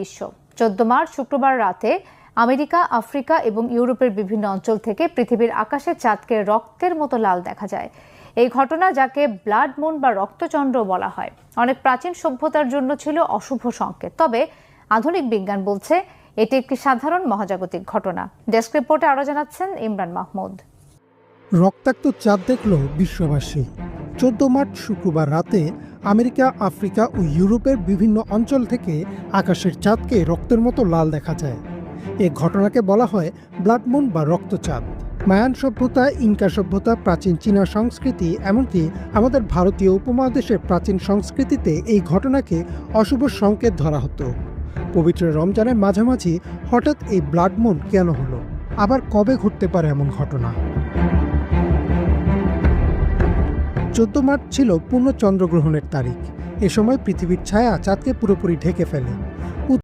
বিশ্ব 14 মার্চ শুক্রবার রাতে আমেরিকা, আফ্রিকা এবং ইউরোপের বিভিন্ন অঞ্চল থেকে পৃথিবীর আকাশে চাঁদকে রক্তের মতো লাল দেখা যায়। এই ঘটনা, যাকে ব্লাড মুন বা রক্তচন্দ্র বলা হয়, অনেক প্রাচীন সভ্যতার জন্য ছিল অশুভ সংকেত। তবে আধুনিক বিজ্ঞান বলছে এটি একটি সাধারণ মহাজাগতিক ঘটনা। ডেস্ক রিপোর্টে আরো জানাচ্ছেন ইমরান মাহমুদ। রক্তাক্ত চাঁদ দেখল বিশ্ববাসী। 14 মার্চ শুক্রবার রাতে আমেরিকা, আফ্রিকা ও ইউরোপের বিভিন্ন অঞ্চল থেকে আকাশের চাঁদকে রক্তের মতো লাল দেখা যায়। এ ঘটনাকে বলা হয় ব্লাড মুন বা রক্তচাঁদ। মায়ান সভ্যতা, ইনকা সভ্যতা, প্রাচীন চীনা সংস্কৃতি, এমনকি আমাদের ভারতীয় উপমহাদেশের প্রাচীন সংস্কৃতিতে এই ঘটনাকে অশুভ সংকেত ধরা হতো। পবিত্র রমজানের মাঝামাঝি হঠাৎ এই ব্লাড মুন কেন হলো? আবার কবে ঘটতে পারে এমন ঘটনা? 14 মার্চ ছিল পূর্ণ চন্দ্রগ্রহণের তারিখ। এ সময় পৃথিবীর ছায়া চাঁদকে পুরোপুরি ঢেকে ফেলে।